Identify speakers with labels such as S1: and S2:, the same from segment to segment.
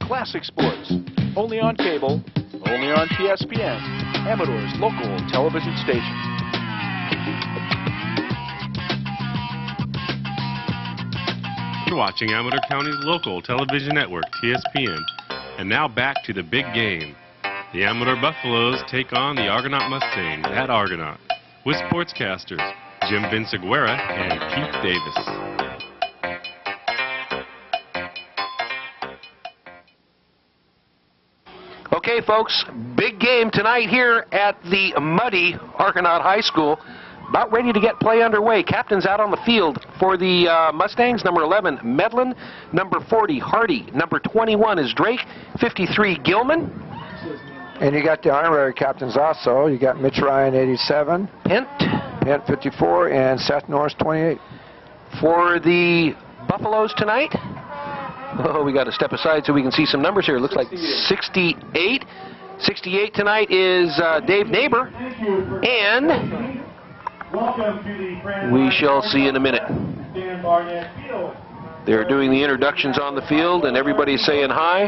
S1: classic sports. Only on cable, only on TSPN, Amador's local television station.
S2: You're watching Amador County's local television network, TSPN. And now back to the big game. The Amador Buffaloes take on the Argonaut Mustangs at Argonaut with sportscasters Jim Vinciguerra and Keith Davis.
S3: Okay, folks, big game tonight here at the muddy Argonaut High School. About ready to get play underway. Captains out on the field for the Mustangs. Number 11, Medlin. Number 40, Hardy. Number 21 is Drake. 53, Gilman.
S4: And you got the honorary captains also. You got Mitch Ryan, 87. Pent, 54. And Seth Norris, 28.
S3: For the Buffaloes tonight. Oh, we got to step aside so we can see some numbers here. It looks like 68. 68 tonight is Dave Neighbor. And we shall see in a minute. They're doing the introductions on the field, and everybody's saying hi.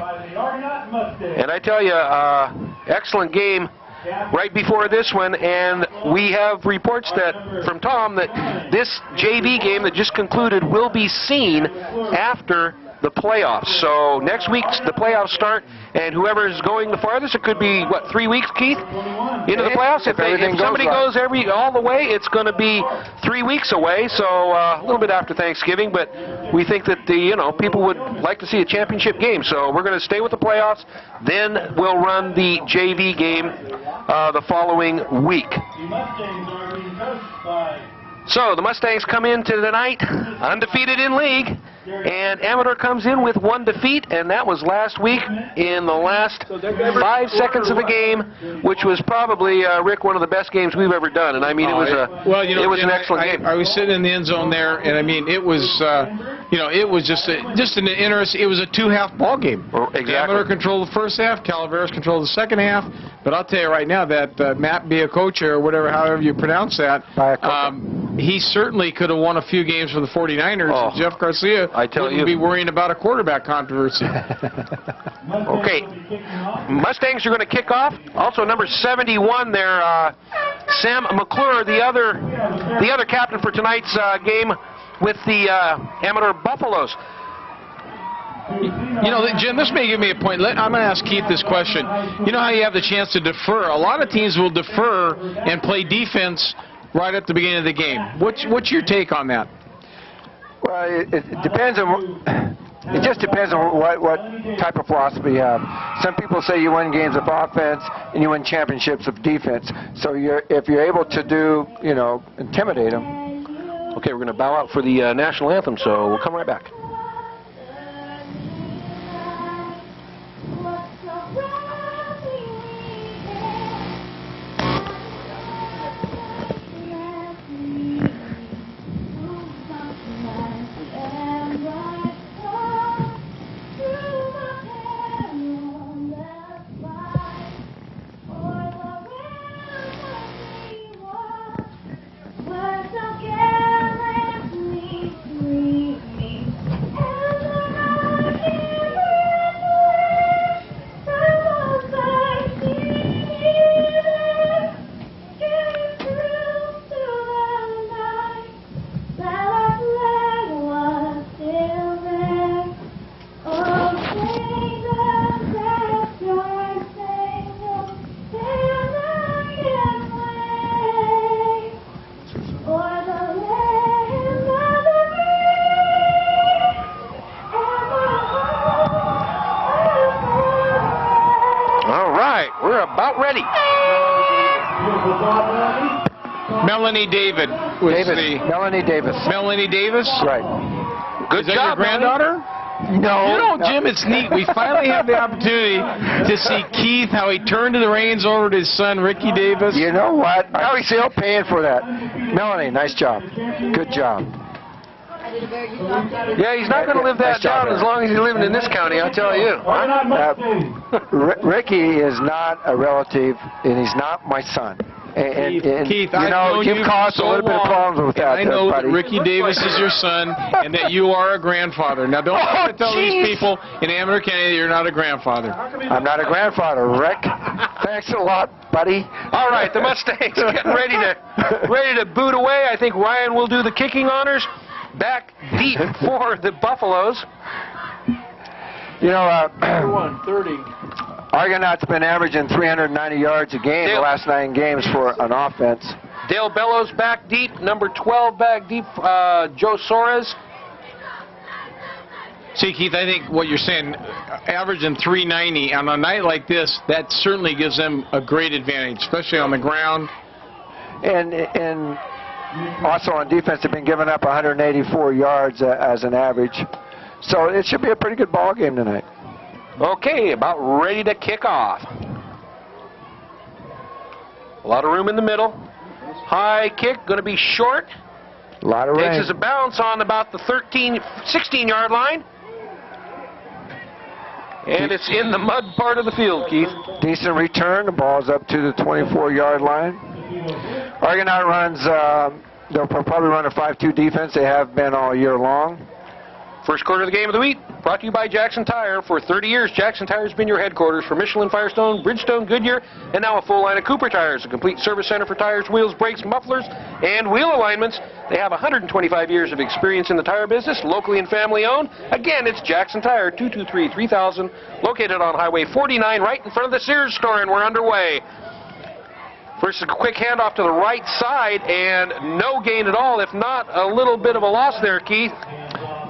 S3: And I tell you, excellent game right before this one, and we have reports that from Tom that this JV game that just concluded will be seen after the playoffs. So next week the playoffs start, and whoever is going the farthest, it could be, what, 3 weeks, Keith, into the playoffs? If somebody goes all the way, it's going to be 3 weeks away, so a little bit after Thanksgiving, but we think that people would like to see a championship game, so we're going to stay with the playoffs, then we'll run the JV game the following week. So the Mustangs come into tonight undefeated in league, and Amador comes in with 1 defeat, and that was last week in the last 5 seconds of the game, which was probably, Rick, one of the best games we've ever done. And I mean, it was an excellent game.
S5: I was sitting in the end zone there, and I mean, it was, it was just an interesting. It was a 2-half ball game.
S3: Exactly.
S5: Amador controlled the first half, Calaveras controlled the second half. But I'll tell you right now that Matt Biacocha, or whatever, however you pronounce that, he certainly could have won a few games for the 49ers.
S3: Oh,
S5: and Jeff Garcia wouldn't be worrying about a quarterback controversy.
S3: Okay, Mustangs are going to kick off. Also, number 71 there, Sam McClure, the other captain for tonight's game with the Amador Buffaloes.
S5: Jim, this may give me a point. I'm going to ask Keith this question. You know how you have the chance to defer? A lot of teams will defer and play defense right at the beginning of the game. What's your take on that?
S4: Well, it depends on. It just depends on what type of philosophy you have. Some people say you win games of offense and you win championships of defense. So if you're able to do, intimidate them.
S3: Okay, we're going to bow out for the national anthem, so we'll come right back.
S5: Melanie David.
S4: Melanie Davis.
S5: Melanie Davis?
S4: Right.
S3: Good
S5: Is that
S3: job,
S5: your granddaughter?
S4: No.
S5: Jim, it's neat. We finally have the opportunity to see Keith, how he turned the reins over to his son, Ricky Davis.
S4: You know what? I'm still paying for that. Melanie, nice job. Good job.
S3: Yeah, he's not going to live that down as long as he's living in this county, I'll tell you.
S4: Ricky is not a relative, and he's not my son. And,
S5: Keith,
S4: you know, you've caused a little bit of problems with that,
S5: I know
S4: buddy.
S5: that Ricky Davis is your son and that you are a grandfather. Now, don't try to tell these people in Amador County that you're not a grandfather.
S4: I'm not a grandfather, Rick. Thanks a lot, buddy.
S3: All right, the Mustangs getting ready to boot away. I think Ryan will do the kicking honors. Back deep for the Buffaloes.
S4: You know,
S1: 30.
S4: Argonaut's been averaging 390 yards a game the last 9 games for an offense.
S3: Dale Bellows back deep. Number 12 back deep, Joe Soares.
S5: See, Keith, I think what you're saying, averaging 390 on a night like this, that certainly gives them a great advantage, especially on the ground.
S4: And also on defense, they've been giving up 184 yards as an average. So it should be a pretty good ball game tonight.
S3: Okay, about ready to kick off. A lot of room in the middle. High kick, going to be short.
S4: A lot of rain.
S3: Takes us a bounce on about the 16-yard line. And it's in the mud part of the field, Keith.
S4: Decent return. The ball's up to the 24-yard line. Argonaut runs, they'll probably run a 5-2 defense. They have been all year long.
S3: First quarter of the game of the week, brought to you by Jackson Tire. For 30 years, Jackson Tire has been your headquarters for Michelin, Firestone, Bridgestone, Goodyear, and now a full line of Cooper tires, a complete service center for tires, wheels, brakes, mufflers, and wheel alignments. They have 125 years of experience in the tire business, locally and family owned. Again, it's Jackson Tire, 223-3000, located on Highway 49, right in front of the Sears store, and we're underway. First, a quick handoff to the right side, and no gain at all, if not a little bit of a loss there, Keith.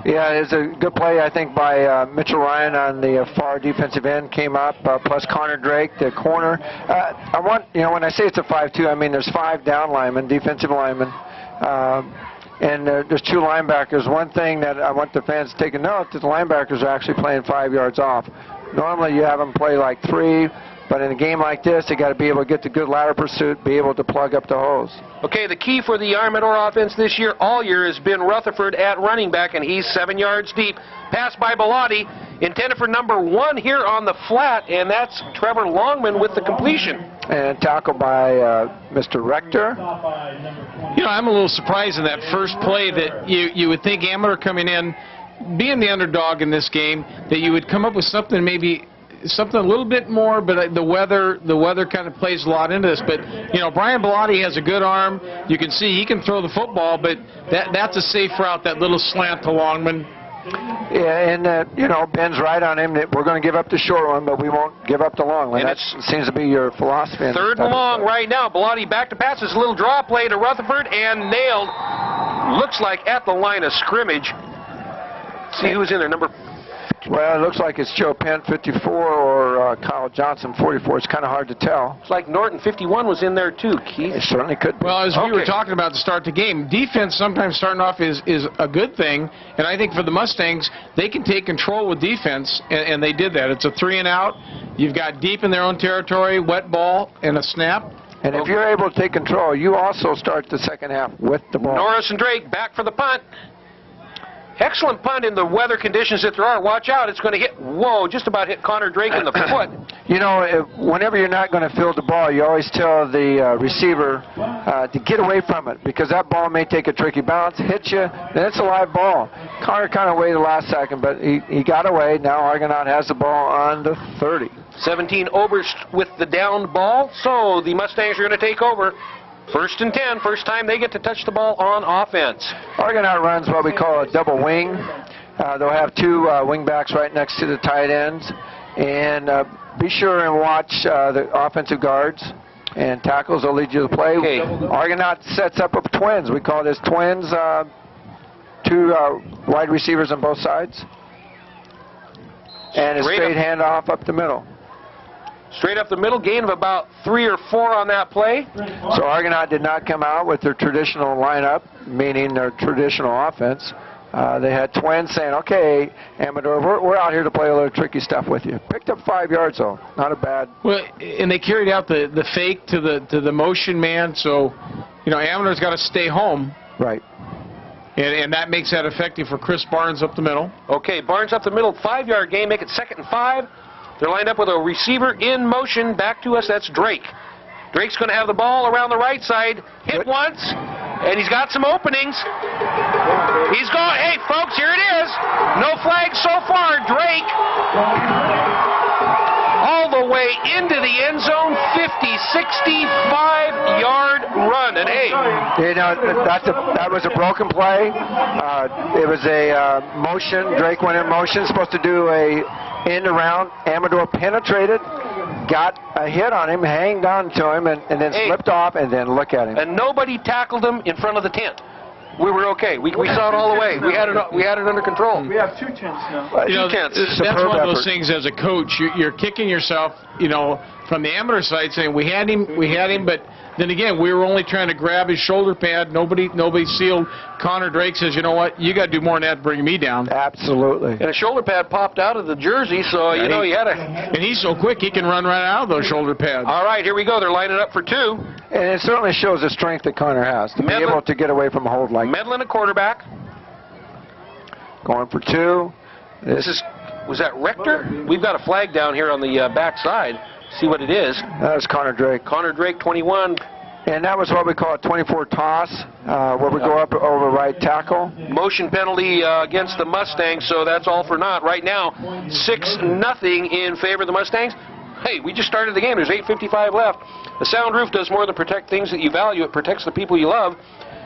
S4: Yeah, it's a good play, I think, by Mitchell Ryan on the far defensive end. Came up, plus Connor Drake, the corner. When I say it's a 5-2, I mean there's 5 down linemen, defensive linemen, and there's 2 linebackers. One thing that I want the fans to take a note that the linebackers are actually playing 5 yards off. Normally you have them play like 3. But in a game like this, they got to be able to get the good ladder pursuit, be able to plug up the holes. Okay, the key for the Armador offense this year, all year, has been Rutherford at running back, and he's 7 yards deep. Pass by Bellotti, intended for number 1 here on the flat, and that's Trevor Longman with the completion. And tackle by Mr. Rector.
S5: You know, I'm a little surprised in that first play that you would think Amador coming in, being the underdog in this game, that you would come up with something a little bit more, but the weather kind of plays a lot into this. But you know, Brian Bellotti has a good arm. You can see he can throw the football, but that's a safe route, that little slant to Longman.
S4: Yeah, and you know, Ben's right on him that we're going to give up the short one, but we won't give up the long one. That seems to be your philosophy.
S3: Third and long right now. Bellotti back to pass. This little draw play to Rutherford and nailed. Looks like at the line of scrimmage. See who's in there.
S4: Well, it looks like it's Joe Pent, 54, or Kyle Johnson, 44. It's kind of hard to tell.
S3: It's like Norton, 51, was in there too, Keith.
S4: It certainly could be.
S5: Well, as we were talking about to start the game, defense sometimes starting off is a good thing, and I think for the Mustangs, they can take control with defense, and they did that. It's a 3-and-out. You've got deep in their own territory, wet ball, and a snap.
S4: And if you're able to take control, you also start the second half with the ball.
S3: Norris and Drake back for the punt. Excellent punt in the weather conditions that there are. Watch out, it's going to hit, just about hit Connor Drake in the foot.
S4: You know, whenever you're not going to field the ball, you always tell the receiver to get away from it, because that ball may take a tricky bounce, hit you, then it's a live ball. Connor kind of waited the last second, but he got away. Now Argonaut has the ball on the 30. 17 Oberst with the downed ball, so the Mustangs are going to take over. 1st and 10, first time they get to touch the ball on offense. Argonaut runs what we call a double wing. They'll have 2 wing backs right next to the tight ends. And be sure and watch the offensive guards and tackles. They'll lead you to the play. Okay. Argonaut sets up of twins. We call this twins. 2 wide receivers on both sides. And a straight handoff up the middle. Straight up the middle, gain of about 3 or 4 on that play. So Argonaut did not come out with their traditional lineup, meaning their traditional offense. They had twins saying, okay, Amador, we're out here to play a little tricky stuff with you. Picked up 5 yards, though. Not a bad. Well,
S5: and they carried out the fake to the motion man, so, you know, Amador's got to stay home.
S4: Right.
S5: And that makes that effective for Chris Barnes up the middle.
S3: Okay, Barnes up the middle, 5-yard gain, make it 2nd and 5. They're lined up with a receiver in motion. Back to us, that's Drake. Drake's going to have the ball around the right side. Hit once, and he's got some openings. He's going, hey, folks, here it is. No flags so far. Drake all the way into the end zone, 65-yard run. And, hey.
S4: You know, that was a broken play. It was a motion. Drake went in motion, supposed to do a end around. Amador penetrated, got a hit on him, hanged on to him, and then slipped off, and then look at him.
S3: And nobody tackled him in front of the tent. We were okay. We saw it all the way. We had it under control.
S6: We have 2 tents now.
S3: Two tents.
S5: That's one of those things as a coach. You're kicking yourself, you know, from the amateur side saying we had him, but then again, we were only trying to grab his shoulder pad. Nobody sealed. Connor Drake says, you know what, you got to do more than that to bring me down.
S4: Absolutely.
S3: And a shoulder pad popped out of the jersey, so, you know, he had a...
S5: And he's so quick, he can run right out of those shoulder pads.
S3: All right, here we go. They're lining up for 2.
S4: And it certainly shows the strength that Connor has to be able to get away from a hold like that.
S3: Medlin, a quarterback.
S4: Going for 2.
S3: Was that Rector? We've got a flag down here on the back side. See what it is.
S4: That was Connor Drake.
S3: Connor Drake, 21.
S4: And that was what we call a 24 toss, where we go up over right tackle.
S3: Motion penalty against the Mustangs, so that's all for naught. Right now, 6-0 in favor of the Mustangs. Hey, we just started the game. There's 8:55 left. The sound roof does more than protect things that you value. It protects the people you love.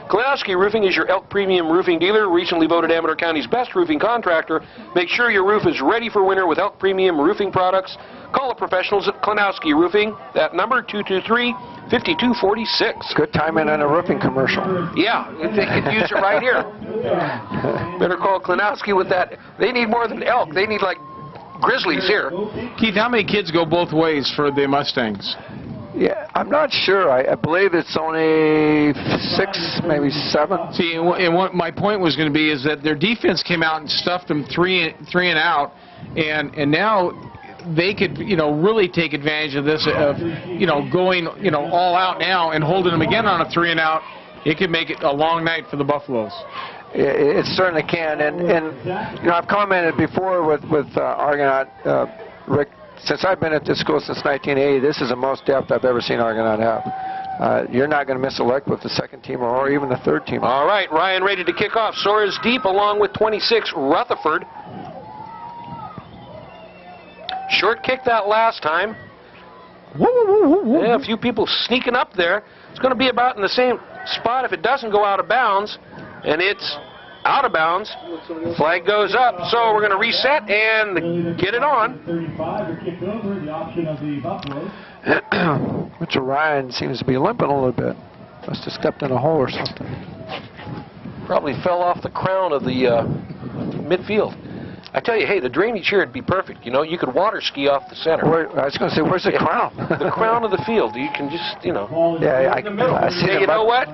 S3: Klonowski Roofing is your Elk Premium Roofing dealer, recently voted Amador County's best roofing contractor. Make sure your roof is ready for winter with Elk Premium Roofing products. Call the professionals at Klonowski Roofing. That number, 223-5246.
S4: Good timing on a roofing commercial.
S3: Yeah, they could use it right here. Better call Klonowski with that. They need more than elk. They need, like, grizzlies here.
S5: Keith, how many kids go both ways for the Mustangs?
S4: Yeah, I'm not sure. I believe it's only 6, maybe 7.
S5: See, and what my point was going to be is that their defense came out and stuffed them three and out, and now they could, you know, really take advantage of this, of, you know, going, you know, all out now and holding them again on a 3 and out. It could make it a long night for the Buffaloes.
S4: It certainly can, and you know, I've commented before with Argonaut, Rick. Since I've been at this school since 1980, this is the most depth I've ever seen Argonaut have. You're not going to miss a lick with the second team or even the third team.
S3: All right, Ryan ready to kick off. Soares deep along with 26, Rutherford. Short kick that last time. Yeah, a few people sneaking up there. It's going to be about in the same spot if it doesn't go out of bounds, and it's out of bounds. Flag goes up, so we're going to reset and get it on.
S4: Mitchell Ryan seems to be limping a little bit. Must have stepped in a hole or something.
S3: Probably fell off the crown of the midfield. I tell you, hey, the drainage here would be perfect. You know, you could water ski off the center.
S4: I was going to say, where's the crown?
S3: The crown of the field. You can just, you know.
S4: Yeah, I see.
S3: Hey, you know what,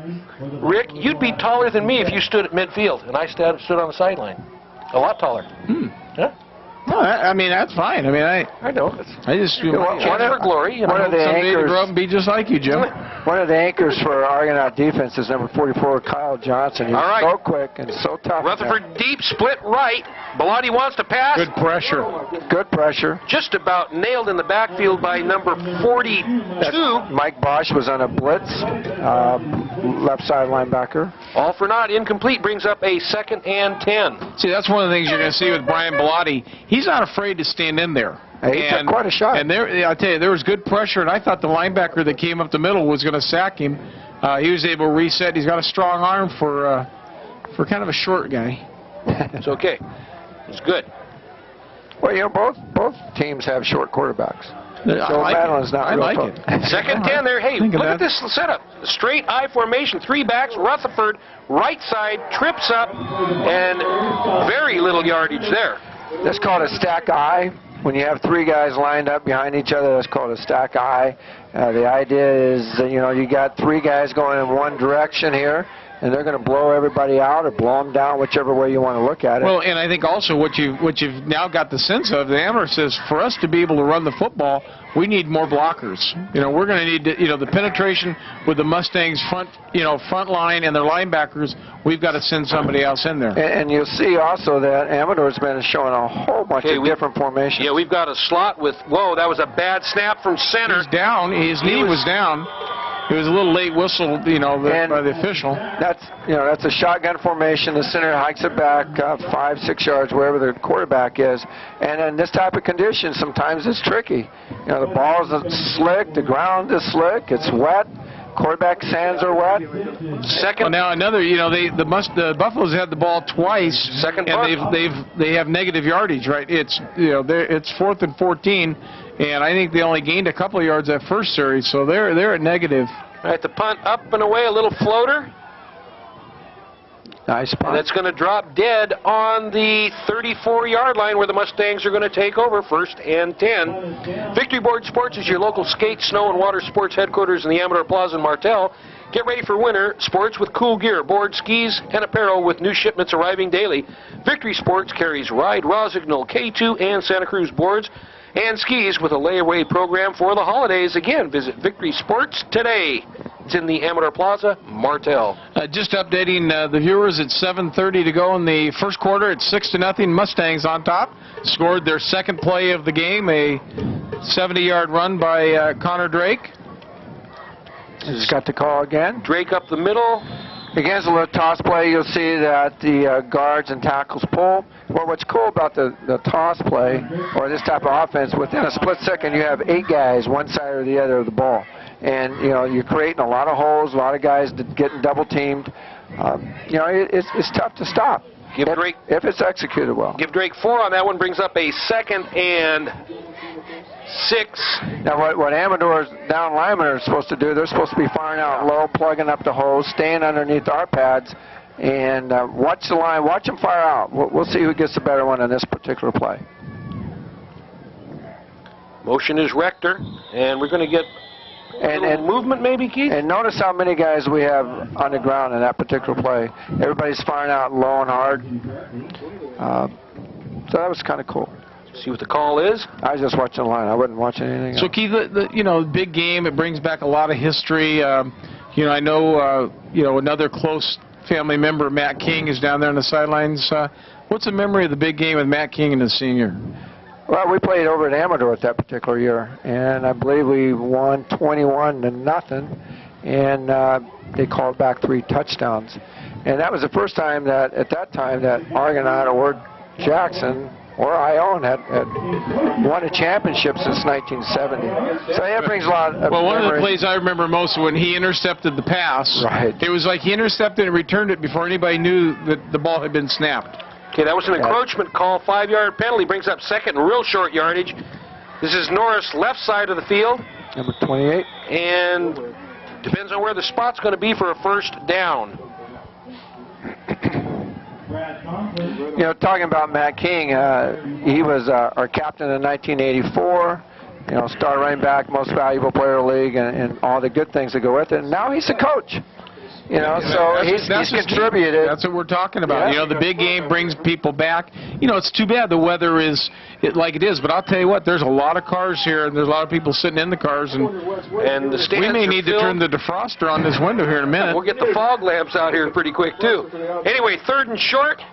S3: Rick? You'd be taller than me if you stood at midfield, and I stood on the sideline. A lot taller. Yeah.
S5: No, I mean, that's fine. I mean, I know. I just do my
S3: chance for glory. You know,
S4: one of the anchors
S5: to grow up and be just like you, Jim.
S4: One of the anchors for Argonaut defense is number 44, Kyle Johnson. He's so quick and so tough.
S3: Rutherford deep, split right. Bellotti wants to pass.
S5: Good pressure.
S4: Good pressure.
S3: Just about nailed in the backfield by number 42.
S4: Mike Bosch was on a blitz, left side linebacker.
S3: All for naught. Incomplete brings up a 2nd and 10.
S5: See, that's one of the things you're going to see with Brian Bellotti. He's not afraid to stand in there.
S4: He took quite a shot.
S5: And there, I tell you, there was good pressure, and I thought the linebacker that came up the middle was going to sack him. He was able to reset. He's got a strong arm for kind of a short guy.
S3: It's okay. It's good.
S4: Well, you know, both teams have short quarterbacks. So Madeline's not
S5: I like
S4: it.
S3: 2nd and 10 there. Hey, look at this setup. Straight I formation, 3 backs. Rutherford, right side, trips up, and very little yardage there.
S4: That's called a stack I. When you have 3 guys lined up behind each other, that's called a stack I. The idea is that, you know, you got 3 guys going in one direction here, and they're going to blow everybody out or blow them down, whichever way you want to look at it.
S5: Well, and I think also what you've now got the sense of, the Amador says, for us to be able to run the football, we need more blockers. We're going to need to, the penetration with the Mustangs front line and their linebackers, we've got to send somebody else in there.
S4: And you'll see also that Amador's been showing a whole bunch of different formations.
S3: Yeah, we've got a slot with, whoa, that was a bad snap from center.
S5: He's down. His knee was down. It was a little late whistle, by the official.
S4: That's a shotgun formation. The center hikes it back 5-6 yards, wherever the quarterback is. And in this type of condition, sometimes it's tricky. The ball is slick, the ground is slick, it's wet. Quarterback's hands are wet.
S5: Well, now another, the Buffaloes had the ball twice,
S3: Second
S5: and they have negative yardage, right? It's it's 4th and 14, and I think they only gained a couple of yards that first series, so they're at negative.
S3: All right, the punt up and away, a little floater.
S4: Nice punt.
S3: And it's going to drop dead on the 34-yard line where the Mustangs are going to take over, 1st and 10. Victory Board Sports is your local skate, snow, and water sports headquarters in the Amador Plaza in Martel. Get ready for winter sports with cool gear, boards, skis, and apparel with new shipments arriving daily. Victory Sports carries Ride, Rosignol, K2, and Santa Cruz boards and skis with a layaway program for the holidays. Again, visit Victory Sports today. It's in the Amador Plaza, Martel.
S5: Just updating the viewers, it's 7:30 to go in the first quarter. It's 6-0. Mustangs on top. Scored their second play of the game, a 70-yard run by Connor Drake.
S4: He's got the call again.
S3: Drake up the middle.
S4: Against a little toss play, you'll see that the guards and tackles pull. Well, what's cool about the toss play, or this type of offense, within a split second, you have 8 guys, one side or the other of the ball. And, you're creating a lot of holes, a lot of guys getting double-teamed. It's tough to stop if it's executed well.
S3: Give Drake 4 on that one, brings up a 2nd and 6.
S4: Now, what Amador's down linemen are supposed to do, they're supposed to be firing out low, plugging up the holes, staying underneath our pads, and watch the line, watch them fire out. We'll see who gets the better one in this particular play.
S3: Motion is Rector, and we're going to get and movement maybe, Keith?
S4: And notice how many guys we have on the ground in that particular play. Everybody's firing out low and hard. So that was kind of cool.
S3: See what the call is?
S4: I was just watching the line. I wasn't watching anything else.
S5: So, Keith, the big game, it brings back a lot of history. I know, another close family member, Matt King, is down there on the sidelines. What's the memory of the big game with Matt King and the senior?
S4: Well, we played over at Amador at that particular year, and I believe we won 21-0, and they called back 3 touchdowns. And that was the first time that, at that time, that Argonaut or Jackson or Ione had won a championship since 1970. So that brings a lot of
S5: one
S4: memories.
S5: of the plays I remember most when he intercepted the pass.
S4: Right.
S5: It was like he intercepted and returned it before anybody knew that the ball had been snapped.
S3: Okay, that was an encroachment call, 5-yard penalty, brings up 2nd and real short yardage. This is Norris, left side of the field.
S4: Number 28.
S3: And depends on where the spot's going to be for a 1st down.
S4: Talking about Matt King, he was our captain in 1984. Star running back, most valuable player in the league, and all the good things that go with it. And now he's a coach. So he's contributed.
S5: That's what we're talking about.
S4: Yeah.
S5: The big game brings people back. It's too bad the weather is like it is, but I'll tell you what, there's a lot of cars here, and there's a lot of people sitting in the cars, and
S3: the stands
S5: we may need
S3: filled.
S5: to turn the defroster on this window here in a minute.
S3: We'll get the fog lamps out here pretty quick, too. Anyway, 3rd and short.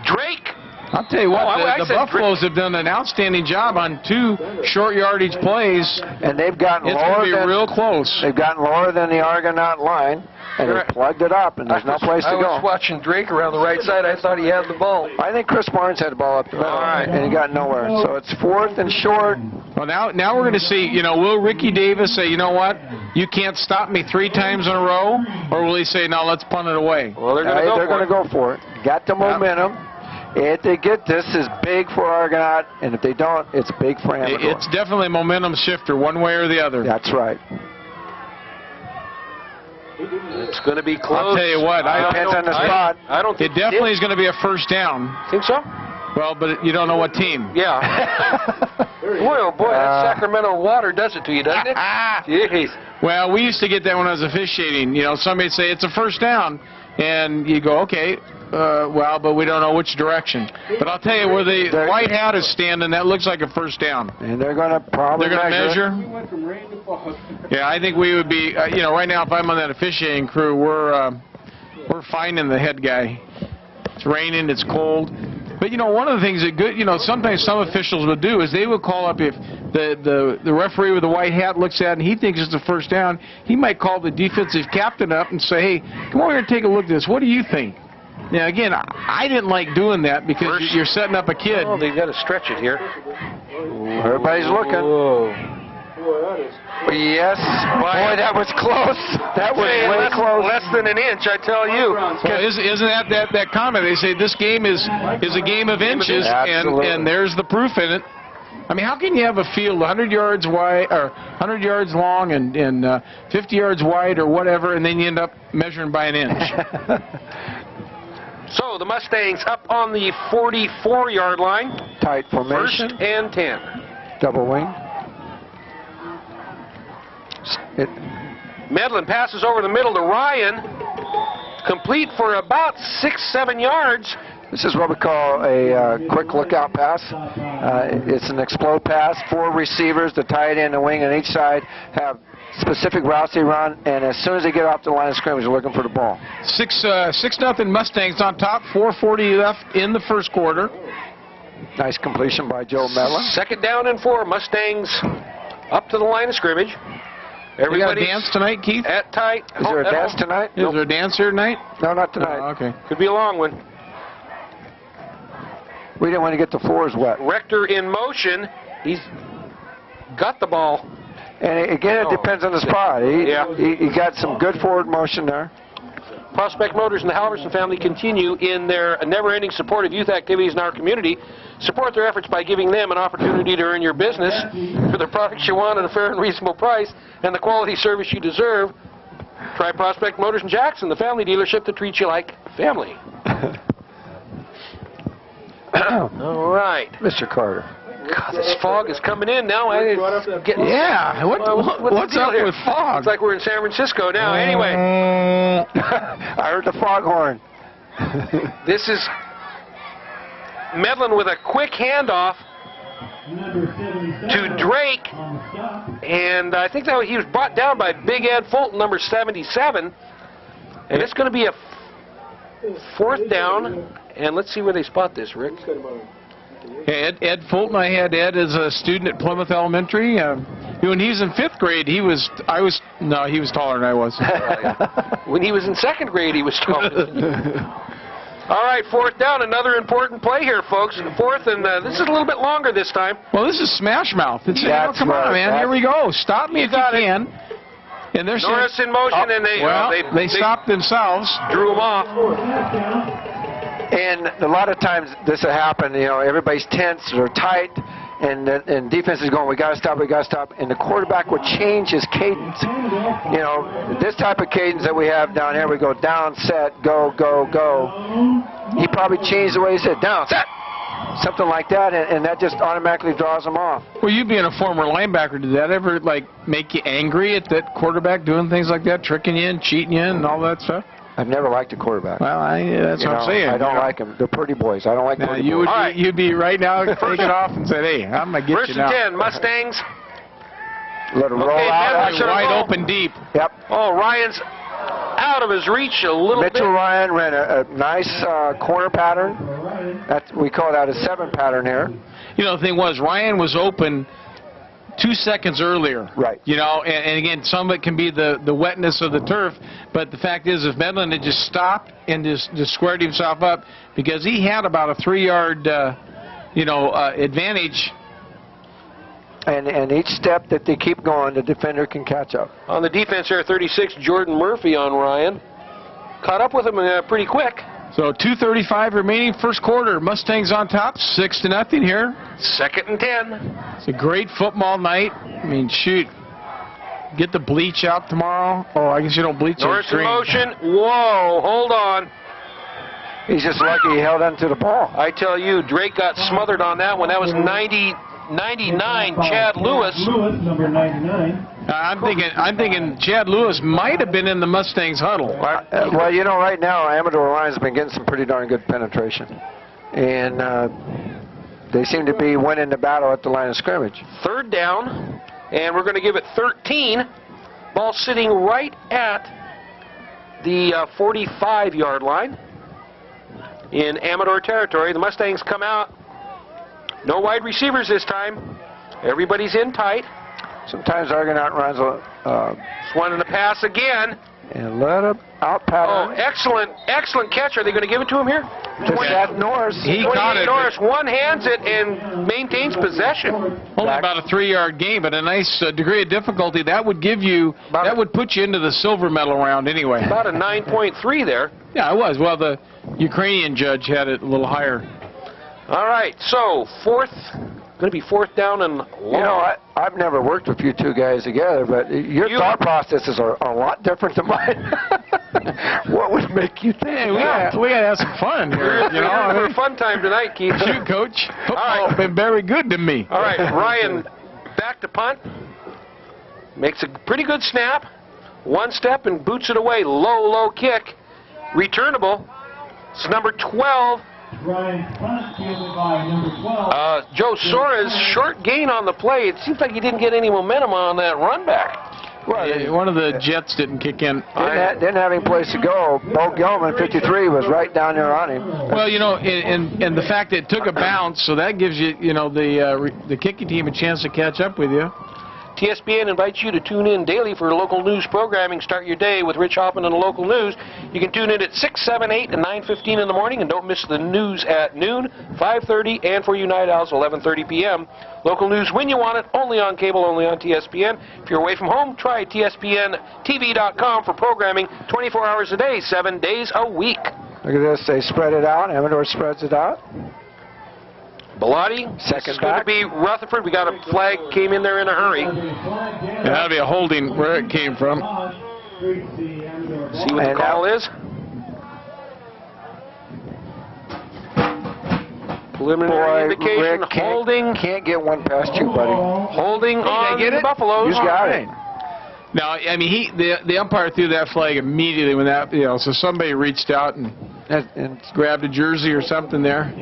S3: Drake.
S5: I'll tell you what, the Buffaloes have done an outstanding job on 2 short yardage plays.
S4: And they've gotten
S5: it's
S4: lower
S5: going to be real close.
S4: They've gotten lower than the Argonaut line, and they plugged it up, and there's no place to go.
S3: I was watching Drake around the right side. I thought he had the ball.
S4: I think Chris Barnes had the ball up there, and he got nowhere. So it's 4th and short.
S5: Well, now we're going to see, will Ricky Davis say, you know what, you can't stop me 3 times in a row, or will he say, no, let's punt it away?
S3: Well, they're going to
S4: go for it. Got the momentum. If they get this, is big for Argonaut, and if they don't, it's big for Amador.
S5: It's definitely a momentum shifter, one way or the other.
S4: That's right.
S3: It's going to be close.
S5: I'll tell you what.
S4: Depends on the spot.
S3: I don't think
S5: it definitely is going to be a 1st down.
S3: Think so?
S5: Well, but you don't know what team.
S3: Yeah. Boy, that Sacramento water does it to you, doesn't it? Jeez.
S5: Well, we used to get that when I was officiating. You know, somebody would say, it's a first down. And you go, okay, well, but we don't know which direction. But I'll tell you, where the white hat is standing, that looks like a first down.
S4: And they're going to probably
S5: measure. Yeah, I think we would be, you know, right now if I'm on that officiating crew, we're finding the head guy. It's raining, it's cold. But, you know, one of the things that good, you know, sometimes some officials would do is they would call up if the referee with the white hat looks at it and he thinks it's a first down, he might call the defensive captain up and say, hey, come over here and take a look at this. What do you think? Now, again, I didn't like doing that because you're setting up a kid.
S3: Oh, they've got to stretch it here.
S4: Everybody's looking.
S3: Whoa.
S4: Yes. Boy, that was close. That was way close.
S3: Less than an inch, I tell you.
S5: Well, isn't that comment? They say this game is a game of inches, and there's the proof in it. I mean, how can you have a field 100 yards wide or 100 yards long and 50 yards wide or whatever, and then you end up measuring by an inch?
S3: So the Mustangs up on the 44-yard line.
S4: Tight formation.
S3: 1st and 10.
S4: Double wing.
S3: Medlin passes over the middle to Ryan. Complete for about 6-7 yards.
S4: This is what we call a quick lookout pass. It's an explode pass. 4 receivers, the tight end and the wing on each side, have specific routes they run, and as soon as they get off the line of scrimmage, they're looking for the ball.
S5: 6-0 Mustangs on top. 4:40 left in the first quarter.
S4: Nice completion by Joe Medlin.
S3: 2nd down and 4. Mustangs up to the line of scrimmage.
S5: Everybody dance tonight, Keith?
S3: At tight.
S4: Is there a dance tonight?
S5: Is there a dance here tonight?
S4: No, not tonight.
S5: Oh, okay.
S3: Could be a long one.
S4: We didn't want to get the floors wet.
S3: Rector in motion. He's got the ball.
S4: And again, it depends on the spot. He got some good forward motion there.
S3: Prospect Motors and the Halverson family continue in their never-ending support of youth activities in our community. Support their efforts by giving them an opportunity to earn your business for the products you want at a fair and reasonable price and the quality service you deserve. Try Prospect Motors in Jackson, the family dealership that treats you like family. All right.
S4: Mr. Carter.
S3: God, this fog is coming in now.
S5: What's up with fog?
S3: It's like we're in San Francisco now. Anyway.
S4: I heard the foghorn.
S3: This is Medlin with a quick handoff to Drake. And I think that he was brought down by Big Ed Fulton, number 77. And it's going to be a 4th down. And let's see where they spot this, Rick.
S5: Ed Fulton, I had Ed as a student at Plymouth Elementary. When he was in 5th grade, he was taller than I was.
S3: When he was in 2nd grade, he was taller. All right, 4th down, another important play here, folks. 4th, and this is a little bit longer this time.
S5: Well, this is Smash Mouth. Come on, man, here we go. Stop me if you can. And there's
S3: Norris in motion, and
S5: they stopped themselves.
S3: Drew them off.
S4: And a lot of times this will happen, you know, everybody's tense or tight, and defense is going, we got to stop, and the quarterback will change his cadence. You know, this type of cadence that we have down here, we go down, set, go, go, go. He probably changed the way he said, down, set, something like that, and that just automatically draws them off.
S5: Well, you being a former linebacker, did that ever, like, make you angry at that quarterback doing things like that, tricking you and cheating you and all that stuff?
S4: I've never liked a quarterback.
S5: Well, that's what I'm saying.
S4: I don't like them. They're pretty boys. I don't like pretty boys.
S5: You'd be right now, take it off and say, hey, I'm going to get you now.
S3: 1st and 10, Mustangs.
S4: Let it roll out.
S5: Wide open deep.
S4: Yep.
S3: Oh, Ryan's out of his reach a little bit.
S4: Mitchell Ryan ran a nice corner pattern. We call that a 7 pattern here.
S5: You know, the thing was, Ryan was open 2 seconds earlier.
S4: Right.
S5: You know, and again, some of it can be the wetness of the turf, but the fact is, if Medlin had just stopped and just squared himself up, because he had about a 3-yard, advantage.
S4: And each step that they keep going, the defender can catch up.
S3: On the defense here, 36, Jordan Murphy on Ryan. Caught up with him pretty quick.
S5: So 2:35 remaining, first quarter. Mustangs on top, 6-0 here.
S3: 2nd and 10.
S5: It's a great football night. I mean, shoot. Get the bleach out tomorrow. Oh, I guess you don't bleach it.
S3: Norris in motion. Whoa, hold on.
S4: He's just lucky he held onto the ball.
S3: I tell you, Drake got smothered on that one. That was 99, Chad Lewis.
S6: Number 99.
S5: I'm thinking Chad Lewis might have been in the Mustangs huddle.
S4: Well, you know, right now, Amador Lions have been getting some pretty darn good penetration. And they seem to be winning the battle at the line of scrimmage.
S3: Third down, and we're going to give it 13. Ball sitting right at the 45-yard line in Amador territory. The Mustangs come out. No wide receivers this time. Everybody's in tight.
S4: Sometimes Argonaut runs
S3: Wanting to pass again.
S4: and let him out pattern.
S3: Oh, excellent catch. Are they going to give it to him here?
S4: To Seth Norris.
S5: He caught it.
S3: Norris one-hands it and maintains possession.
S5: Only about a 3-yard gain, but a nice degree of difficulty. That would give you, that would put you into the silver medal round anyway.
S3: About a 9.3 there.
S5: Yeah, it was. Well, the Ukrainian judge had it a little higher.
S3: All right, so going to be fourth down and long.
S4: You know, I've never worked with you two guys together, but your thought processes are a lot different than mine. What would make you think?
S5: Hey, we gotta have some fun here. You know,
S3: We're a fun time tonight, Keith.
S5: Shoot, Coach. Football's been very good to me.
S3: All right, Ryan back to punt. Makes a pretty good snap. One step and boots it away. Low kick. Returnable. It's number 12.
S6: Ryan punt fielded by number 12.
S3: Joe Sora's short gain on the play. It seems like he didn't get any momentum on that run back.
S4: Well,
S5: one of the Jets didn't kick in.
S4: Didn't have any place to go. Bo Gilman, 53, was right down there on him.
S5: Well, you know, and the fact that it took a bounce, so that gives you, you know, the kicking team a chance to catch up with you.
S3: TSPN invites you to tune in daily for local news programming. Start your day with Rich Hoffman and the local news. You can tune in at 6, 7, 8, and 9:15 in the morning, and don't miss the news at noon, 5:30, and for you night owls, 11:30 p.m. Local news when you want it, only on cable, only on TSPN. If you're away from home, try TSPNTV.com for programming 24 hours a day, 7 days a week.
S4: Look at this. They spread it out. Amador spreads it out.
S3: Bellotti,
S4: second
S3: going to be Rutherford. We got a flag, came in there in a hurry.
S5: That'll be a holding where it came from.
S3: See what the call is. Preliminary indication,
S4: Rick
S3: holding.
S4: Can't get one past you, buddy.
S3: Holding on the Buffaloes.
S4: You got it.
S5: Now, I mean, the umpire threw that flag immediately when that, you know, so somebody reached out and grabbed a jersey or something there.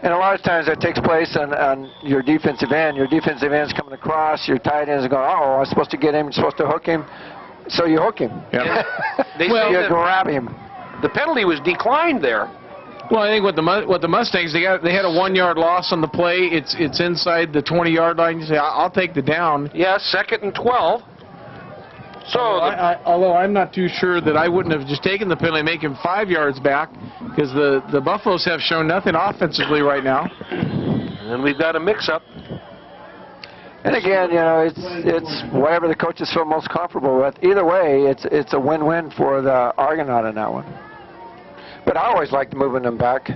S4: And a lot of times that takes place on your defensive end. Your defensive end's coming across, your tight end's going, oh, I'm supposed to get him, I'm supposed to hook him. So you hook him.
S5: Yeah.
S4: You grab him.
S3: The penalty was declined there.
S5: Well, I think what the Mustangs, they had a 1-yard loss on the play. It's inside the 20-yard line. You say, I'll take the down.
S3: Yeah, 2nd and 12. So,
S5: although I'm not too sure that I wouldn't have just taken the penalty and make him 5 yards back, because the Buffaloes have shown nothing offensively right now.
S3: And we've got a mix-up.
S4: And again, you know, it's whatever the coaches feel most comfortable with. Either way, it's a win-win for the Argonaut in that one. But I always liked moving them back.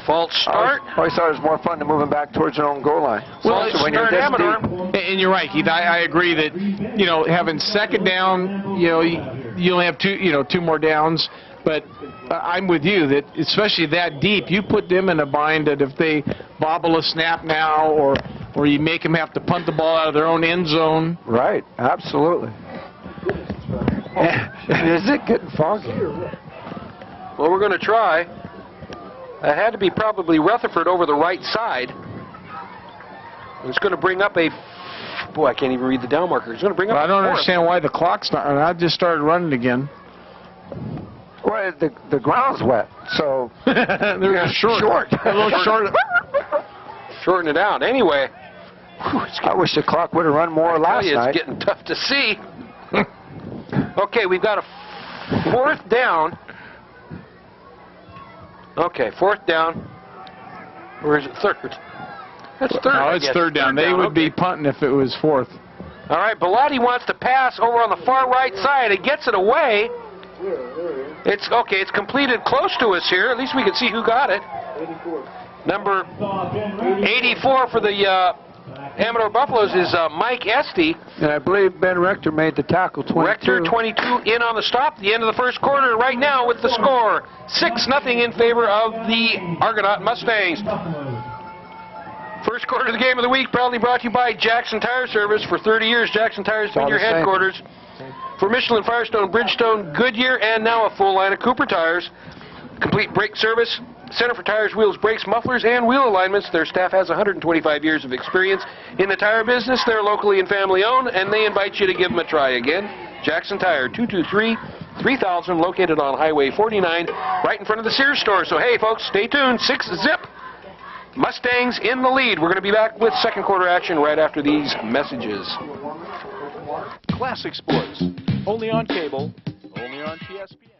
S3: False start.
S4: I always thought it was more fun to move them back towards their own goal line.
S3: Well, it's
S4: when you're this
S3: Amador.
S4: deep.
S5: And you're right, Keith. I agree that, you know, having second down, you know, you only have two more downs. But I'm with you that especially that deep, you put them in a bind that if they bobble a snap now or you make them have to punt the ball out of their own end zone.
S4: Right, absolutely. Is it getting foggy?
S3: Well, we're going to try. It had to be probably Rutherford over the right side. It's going to bring up a... Boy, I can't even read the down marker. It's going to bring up
S5: I don't
S3: a
S5: understand why the clock's not... I just started running again.
S4: Well, the ground's wet, so...
S5: They're short. A little short.
S3: Shorten it out. Anyway.
S4: I wish the clock would have run more last night.
S3: It's getting tough to see. Okay, we've got a 4th down. Okay, 4th down. Or is it 3rd? That's 3rd.
S5: No, it's 3rd down. They would be punting if it was 4th.
S3: All right, Bellotti wants to pass over on the far right side. It gets it away. It's okay. It's completed close to us here. At least we can see who got it. Number 84 for the Amador Buffaloes is Mike Esty.
S4: And I believe Ben Rector made the tackle, 22.
S3: Rector, 22, in on the stop. The end of the first quarter right now with the score. 6-0 in favor of the Argonaut Mustangs. First quarter of the game of the week proudly brought to you by Jackson Tire Service. For 30 years, Jackson Tire has been your headquarters for Michelin, Firestone, Bridgestone, Goodyear, and now a full line of Cooper tires. Complete brake service, center for tires, wheels, brakes, mufflers, and wheel alignments. Their staff has 125 years of experience in the tire business. They're locally and family owned, and they invite you to give them a try again. Jackson Tire, 223-3000, located on Highway 49, right in front of the Sears store. So hey, folks, stay tuned. 6-zip. Mustangs in the lead. We're going to be back with second quarter action right after these messages.
S1: Classic sports, only on cable, only on TSPN.